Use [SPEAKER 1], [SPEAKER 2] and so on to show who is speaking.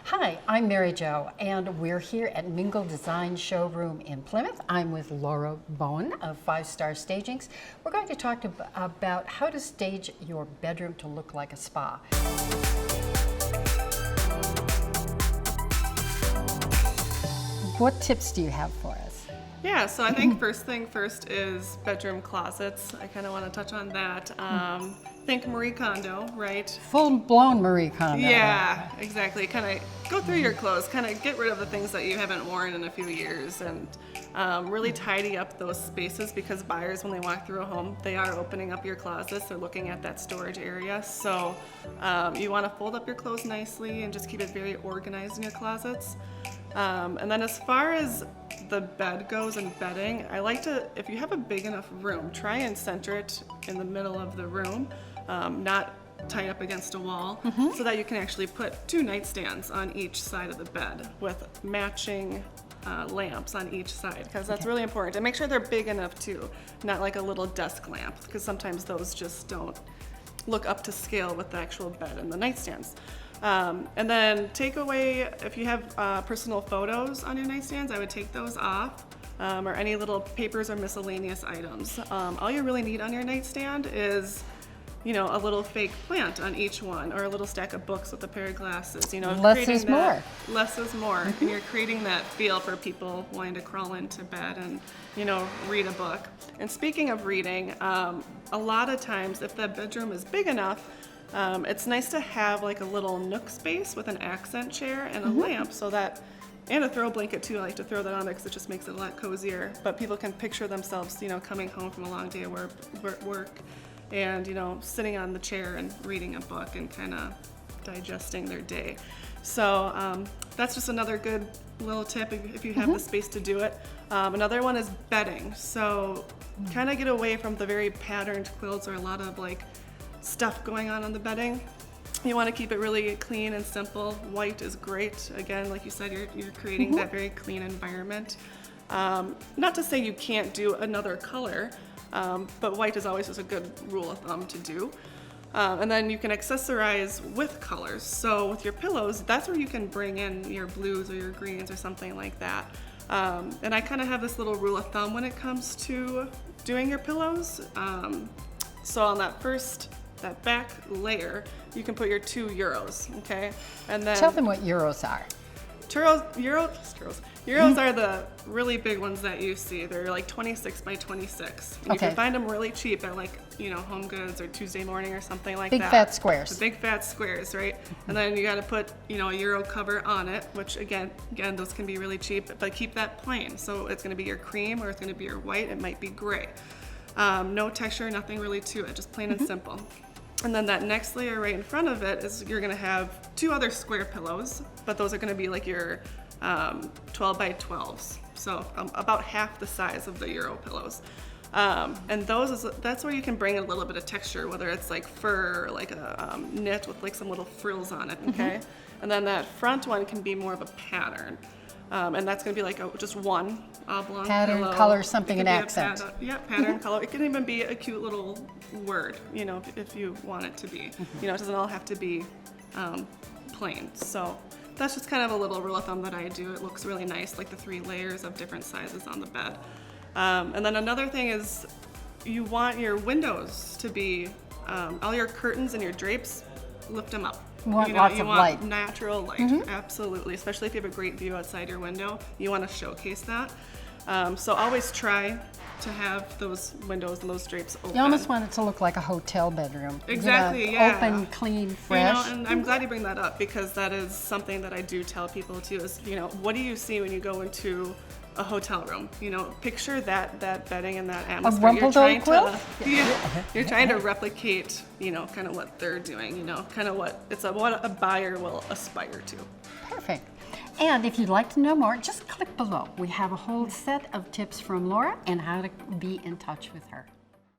[SPEAKER 1] Hi, I'm Mary Jo, and we're here at Mingle Design Showroom in Plymouth. I'm with Laura Bohn of 5-Star Stagings. We're going to talk about how to stage your bedroom to look like a spa. What tips do you have for us?
[SPEAKER 2] Yeah, so I think first thing first is bedroom closets. I kind of want to touch on that. Think Marie Kondo, right?
[SPEAKER 1] Full-blown Marie Kondo.
[SPEAKER 2] Yeah, exactly. Kind of go through your clothes, kind of get rid of the things that you haven't worn in a few years, and really tidy up those spaces, because buyers, when they walk through a home, they are opening up your closets. They're looking at that storage area. So you want to fold up your clothes nicely and just keep it very organized in your closets. And then as far as the bed goes and bedding, I like to, if you have a big enough room, try and center it in the middle of the room, not tied up against a wall, so that you can actually put 2 nightstands on each side of the bed with matching lamps on each side, because that's really important. And make sure they're big enough too, not like a little desk lamp, because sometimes those just don't look up to scale with the actual bed and the nightstands. And then take away, if you have personal photos on your nightstands, I would take those off, or any little papers or miscellaneous items. All you really need on your nightstand is, you know, a little fake plant on each one, or a little stack of books with a pair of glasses. You know,
[SPEAKER 1] less is more.
[SPEAKER 2] Less is more, and you're creating that feel for people wanting to crawl into bed and, you know, read a book. And speaking of reading, a lot of times, if the bedroom is big enough, it's nice to have like a little nook space with an accent chair and a lamp, so that, and a throw blanket too. I like to throw that on there because it just makes it a lot cozier. But people can picture themselves, you know, coming home from a long day of work, and, you know, sitting on the chair and reading a book and kind of digesting their day. So that's just another good little tip if you have the space to do it. Another one is bedding. So kind of get away from the very patterned quilts or a lot of like stuff going on the bedding. You want to keep it really clean and simple. White is great. Again, like you said, you're creating that very clean environment. Not to say you can't do another color, but white is always just a good rule of thumb to do. And then you can accessorize with colors. So with your pillows, that's where you can bring in your blues or your greens or something like that. And I kind of have this little rule of thumb when it comes to doing your pillows. So on that back layer, you can put your 2 euros, okay? And then
[SPEAKER 1] Tell them what euros are.
[SPEAKER 2] Euros are the really big ones that you see. They're like 26 by 26. And you can find them really cheap at, like, you know, Home Goods or Tuesday Morning or something like that.
[SPEAKER 1] Big fat squares.
[SPEAKER 2] The big fat squares, right? And then you got to put, you know, a euro cover on it, which again, those can be really cheap, but keep that plain. So it's going to be your cream or it's going to be your white. It might be gray. No texture, nothing really to it, just plain and simple. And then that next layer right in front of it is you're gonna have 2 other square pillows, but those are gonna be like your 12 by 12s. So about half the size of the Euro pillows. And that's where you can bring a little bit of texture, whether it's like fur, or like a knit with like some little frills on it, okay? And then that front one can be more of a pattern. And that's going to be like just one oblong
[SPEAKER 1] pattern,
[SPEAKER 2] pillow.
[SPEAKER 1] color, something, an accent.
[SPEAKER 2] Pattern, color. It can even be a cute little word, you know, if you want it to be. You know, it doesn't all have to be plain. So that's just kind of a little rule of thumb that I do. It looks really nice, like the 3 layers of different sizes on the bed. And then another thing is you want your windows to be, all your curtains and your drapes, lift them up.
[SPEAKER 1] You want
[SPEAKER 2] lots
[SPEAKER 1] of light.
[SPEAKER 2] Natural light, absolutely. Especially if you have a great view outside your window, you want to showcase that. So always try to have those windows and those drapes open.
[SPEAKER 1] You almost want it to look like a hotel bedroom.
[SPEAKER 2] Exactly,
[SPEAKER 1] you know, open, clean, fresh.
[SPEAKER 2] You know, and I'm glad you bring that up, because that is something that I do tell people too, is, you know, what do you see when you go into a hotel room? You know, picture that bedding and that atmosphere.
[SPEAKER 1] You're
[SPEAKER 2] trying to replicate, you know, kind of what they're doing, you know, kind of what a buyer will aspire to.
[SPEAKER 1] Perfect. And if you'd like to know more, just click below. We have a whole set of tips from Laura and how to be in touch with her.